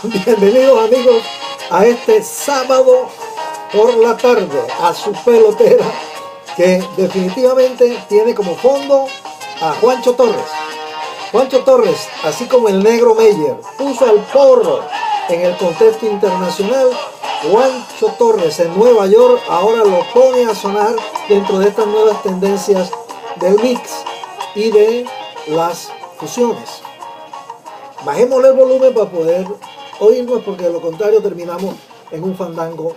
Bienvenidos amigos a este sábado por la tarde, a su pelotera, que definitivamente tiene como fondo a Juancho Torres. Juancho Torres, así como el negro Meyer, puso al porro en el contexto internacional. Juancho Torres en Nueva York ahora lo pone a sonar dentro de estas nuevas tendencias del mix y de las fusiones. Bajémosle el volumen para poder oírnos, porque de lo contrario terminamos en un fandango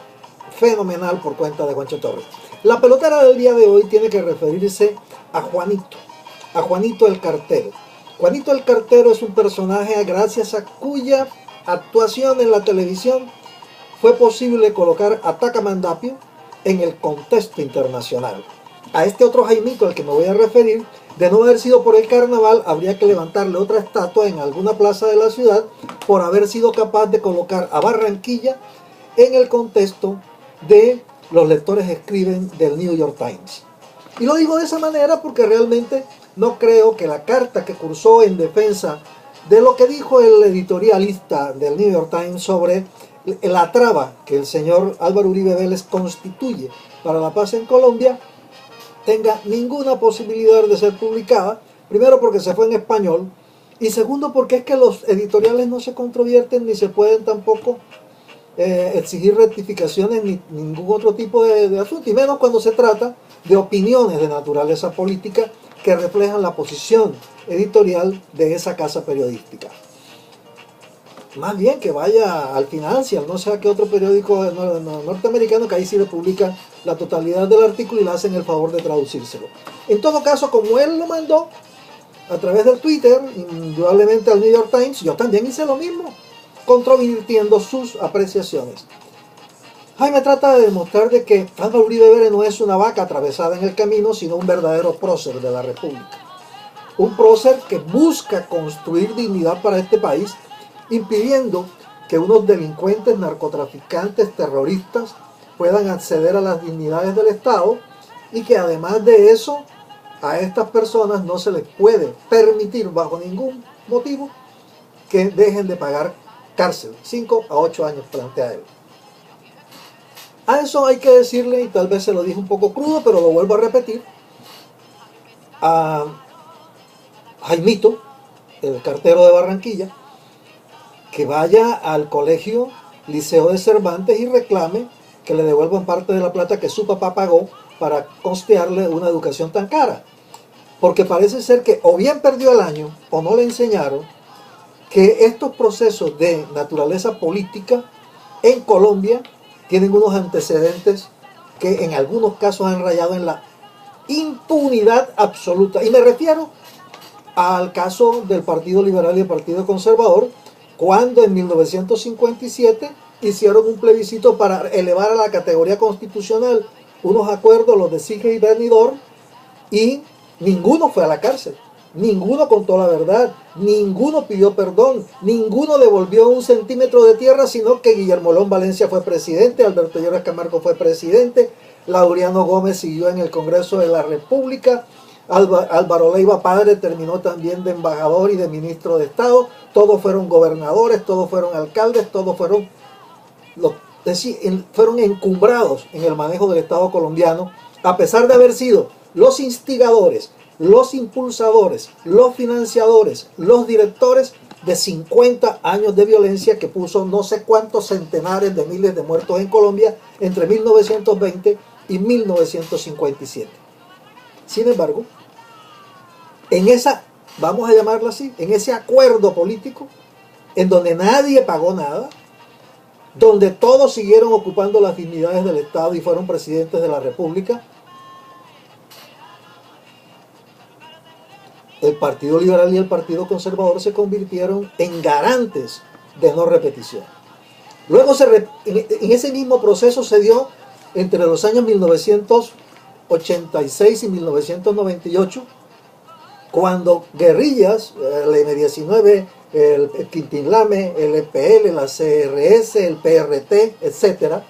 fenomenal por cuenta de Juancho Torres. La pelotera del día de hoy tiene que referirse a Juanito el Cartero. Juanito el Cartero es un personaje gracias a cuya actuación en la televisión fue posible colocar a Tacamandapio en el contexto internacional. A este otro Jaimito al que me voy a referir, de no haber sido por el carnaval, habría que levantarle otra estatua en alguna plaza de la ciudad por haber sido capaz de colocar a Barranquilla en el contexto de los lectores escriben del New York Times. Y lo digo de esa manera porque realmente no creo que la carta que cursó en defensa de lo que dijo el editorialista del New York Times sobre la traba que el señor Álvaro Uribe Vélez constituye para la paz en Colombia tenga ninguna posibilidad de ser publicada, primero porque se fue en español, y segundo porque es que los editoriales no se controvierten ni se pueden tampoco exigir rectificaciones ni ningún otro tipo de asunto, y menos cuando se trata de opiniones de naturaleza política que reflejan la posición editorial de esa casa periodística. Más bien que vaya al Financial, no sé a qué otro periódico norteamericano, que ahí sí le publican la totalidad del artículo y le hacen el favor de traducírselo. En todo caso, como él lo mandó a través del Twitter, indudablemente al New York Times, yo también hice lo mismo, controvirtiendo sus apreciaciones. Jaime trata de demostrar de que Álvaro Uribe Vélez no es una vaca atravesada en el camino, sino un verdadero prócer de la República. Un prócer que busca construir dignidad para este país, impidiendo que unos delincuentes, narcotraficantes, terroristas puedan acceder a las dignidades del Estado, y que además de eso a estas personas no se les puede permitir bajo ningún motivo que dejen de pagar cárcel, 5 a 8 años plantea él. A eso hay que decirle, y tal vez se lo dije un poco crudo, pero lo vuelvo a repetir, a Jaimito, el cartero de Barranquilla, que vaya al colegio Liceo de Cervantes y reclame que le devuelvan parte de la plata que su papá pagó para costearle una educación tan cara. Porque parece ser que o bien perdió el año o no le enseñaron que estos procesos de naturaleza política en Colombia tienen unos antecedentes que en algunos casos han rayado en la impunidad absoluta. Y me refiero al caso del Partido Liberal y el Partido Conservador, cuando en 1957 hicieron un plebiscito para elevar a la categoría constitucional unos acuerdos, los de Sige y Benidorm, y ninguno fue a la cárcel, ninguno contó la verdad, ninguno pidió perdón, ninguno devolvió un centímetro de tierra, sino que Guillermo León Valencia fue presidente, Alberto Lleras Camargo fue presidente, Laureano Gómez siguió en el Congreso de la República, Álvaro Leiva padre terminó también de embajador y de ministro de Estado, todos fueron gobernadores, todos fueron alcaldes, todos fueron encumbrados en el manejo del Estado colombiano, a pesar de haber sido los instigadores, los impulsadores, los financiadores, los directores de 50 años de violencia que puso no sé cuántos centenares de miles de muertos en Colombia entre 1920 y 1957. Sin embargo, en esa, vamos a llamarlo así, en ese acuerdo político, en donde nadie pagó nada, donde todos siguieron ocupando las dignidades del Estado y fueron presidentes de la República, el Partido Liberal y el Partido Conservador se convirtieron en garantes de no repetición. Luego en ese mismo proceso se dio entre los años 1986 y 1998, cuando guerrillas, el M-19, el Quintín-Lame, el EPL, la CRS, el PRT, etcétera,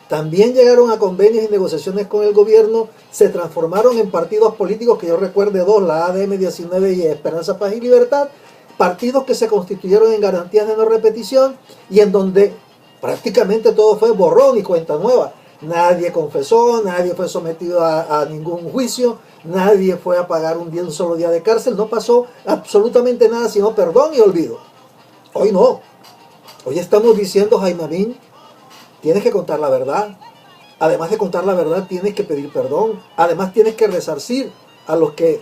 también llegaron a convenios y negociaciones con el gobierno, se transformaron en partidos políticos, que yo recuerde dos, la ADM-19 y Esperanza, Paz y Libertad, partidos que se constituyeron en garantías de no repetición y en donde prácticamente todo fue borrón y cuenta nueva. Nadie confesó, nadie fue sometido a ningún juicio, nadie fue a pagar un solo día de cárcel, no pasó absolutamente nada sino perdón y olvido. Hoy no. Hoy estamos diciendo, Jaime Amin, tienes que contar la verdad. Además de contar la verdad, tienes que pedir perdón. Además tienes que resarcir a los que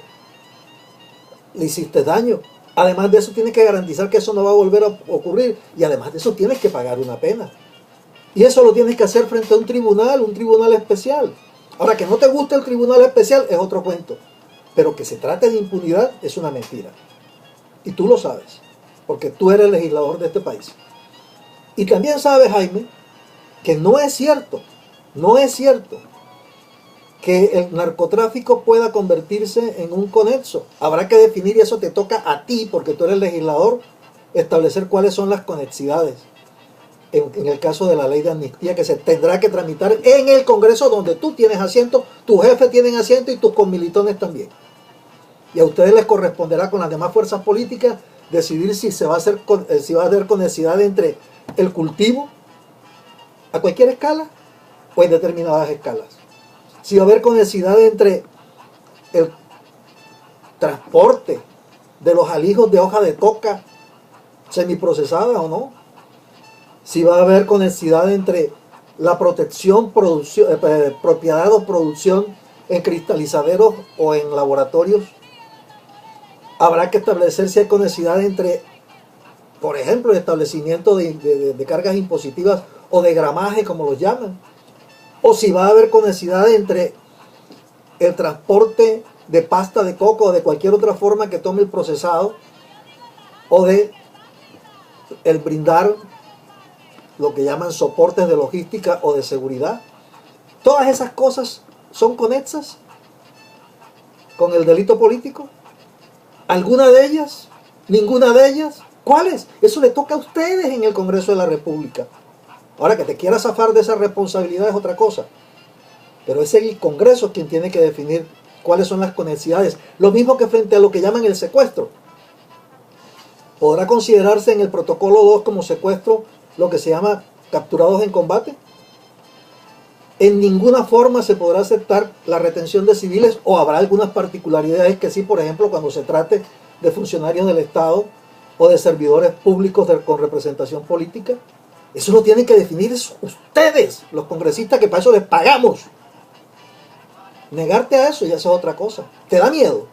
le hiciste daño. Además de eso, tienes que garantizar que eso no va a volver a ocurrir. Y además de eso, tienes que pagar una pena. Y eso lo tienes que hacer frente a un tribunal especial. Ahora, que no te guste el tribunal especial es otro cuento. Pero que se trate de impunidad es una mentira. Y tú lo sabes, porque tú eres el legislador de este país. Y también sabes, Jaime, que no es cierto que el narcotráfico pueda convertirse en un conexo. Habrá que definir, y eso te toca a ti, porque tú eres el legislador, establecer cuáles son las conexidades. En el caso de la ley de amnistía que se tendrá que tramitar en el Congreso, donde tú tienes asiento, tus jefes tienen asiento y tus conmilitones también. Y a ustedes les corresponderá con las demás fuerzas políticas decidir si va a haber conexidad entre el cultivo a cualquier escala o en determinadas escalas. Si va a haber conexidad entre el transporte de los alijos de hoja de coca semiprocesada o no. Si va a haber conexidad entre la protección, propiedad o producción en cristalizaderos o en laboratorios. Habrá que establecer si hay conexidad entre, por ejemplo, el establecimiento de cargas impositivas o de gramaje, como los llaman. O si va a haber conexidad entre el transporte de pasta de coco o de cualquier otra forma que tome el procesado, o de el brindar lo que llaman soportes de logística o de seguridad. Todas esas cosas son conexas con el delito político. ¿Alguna de ellas? ¿Ninguna de ellas? ¿Cuáles? Eso le toca a ustedes en el Congreso de la República. Ahora, que te quieras zafar de esa responsabilidad es otra cosa. Pero es el Congreso quien tiene que definir cuáles son las conexidades. Lo mismo que frente a lo que llaman el secuestro. ¿Podrá considerarse en el protocolo 2 como secuestro lo que se llama capturados en combate? En ninguna forma se podrá aceptar la retención de civiles, o habrá algunas particularidades que sí, por ejemplo, cuando se trate de funcionarios del Estado o de servidores públicos con representación política. Eso lo tienen que definir ustedes, los congresistas, que para eso les pagamos. Negarte a eso ya es otra cosa. ¿Te da miedo?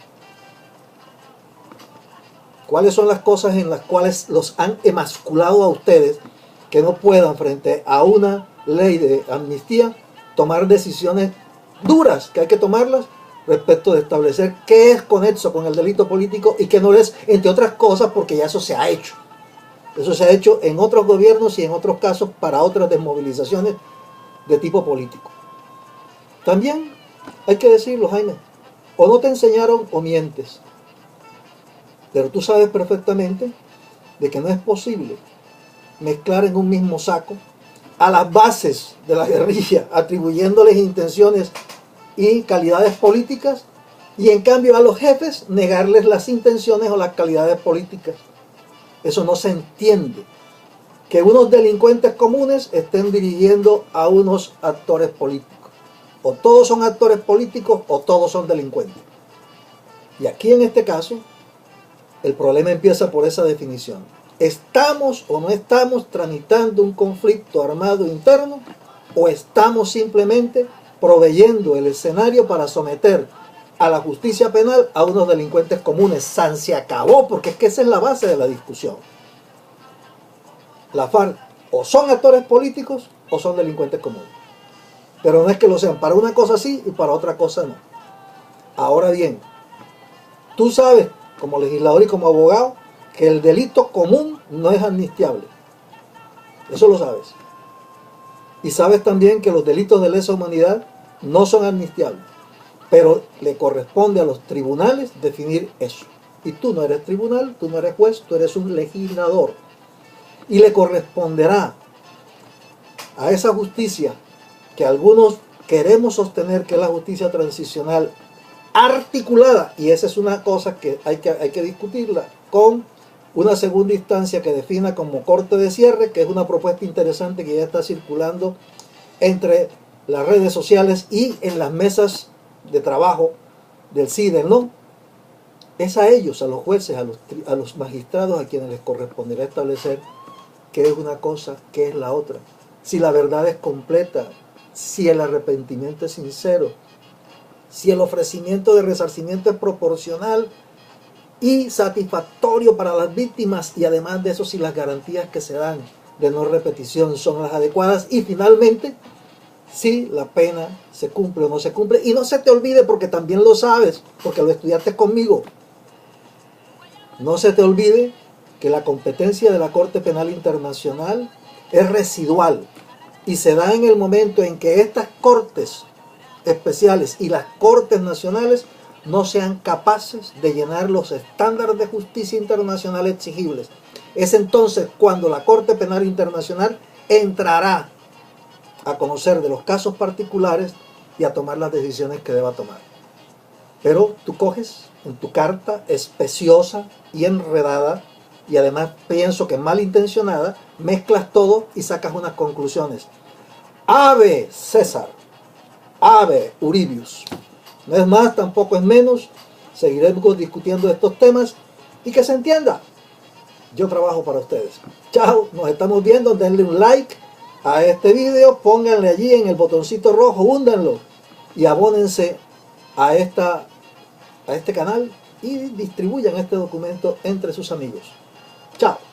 ¿Cuáles son las cosas en las cuales los han emasculado a ustedes que no puedan, frente a una ley de amnistía, tomar decisiones duras que hay que tomarlas respecto de establecer qué es conexo con el delito político y qué no es, entre otras cosas, porque ya eso se ha hecho? Eso se ha hecho en otros gobiernos y en otros casos para otras desmovilizaciones de tipo político. También hay que decirlo, Jaime, o no te enseñaron o mientes. Pero tú sabes perfectamente de que no es posible mezclar en un mismo saco a las bases de la guerrilla, atribuyéndoles intenciones y calidades políticas, y en cambio a los jefes negarles las intenciones o las calidades políticas. Eso no se entiende. Que unos delincuentes comunes estén dirigiendo a unos actores políticos. O todos son actores políticos o todos son delincuentes. Y aquí en este caso, el problema empieza por esa definición. ¿Estamos o no estamos tramitando un conflicto armado interno, o estamos simplemente proveyendo el escenario para someter a la justicia penal a unos delincuentes comunes? San se acabó, porque es que esa es la base de la discusión. La FARC o son actores políticos o son delincuentes comunes. Pero no es que lo sean para una cosa sí y para otra cosa no. Ahora bien, tú sabes, como legislador y como abogado, que el delito común no es amnistiable. Eso lo sabes. Y sabes también que los delitos de lesa humanidad no son amnistiables. Pero le corresponde a los tribunales definir eso. Y tú no eres tribunal, tú no eres juez, tú eres un legislador. Y le corresponderá a esa justicia que algunos queremos sostener que es la justicia transicional articulada, y esa es una cosa que hay que discutirla, con una segunda instancia que defina como corte de cierre, que es una propuesta interesante que ya está circulando entre las redes sociales y en las mesas de trabajo del sí y del no. Es a ellos, a los jueces, a los magistrados, a quienes les corresponderá establecer qué es una cosa, qué es la otra. Si la verdad es completa, si el arrepentimiento es sincero, si el ofrecimiento de resarcimiento es proporcional y satisfactorio para las víctimas, y además de eso, si las garantías que se dan de no repetición son las adecuadas, y finalmente, si la pena se cumple o no se cumple. Y no se te olvide, porque también lo sabes, porque lo estudiaste conmigo, no se te olvide que la competencia de la Corte Penal Internacional es residual y se da en el momento en que estas cortes especiales y las cortes nacionales no sean capaces de llenar los estándares de justicia internacional exigibles. Es entonces cuando la Corte Penal Internacional entrará a conocer de los casos particulares y a tomar las decisiones que deba tomar. Pero tú coges en tu carta especiosa y enredada, y además pienso que malintencionada, mezclas todo y sacas unas conclusiones. Ave César, ave Uribius. No es más, tampoco es menos. Seguiremos discutiendo estos temas y que se entienda. Yo trabajo para ustedes. Chao, nos estamos viendo. Denle un like a este video, pónganle allí en el botoncito rojo, húndanlo y abónense a este canal y distribuyan este documento entre sus amigos. Chao.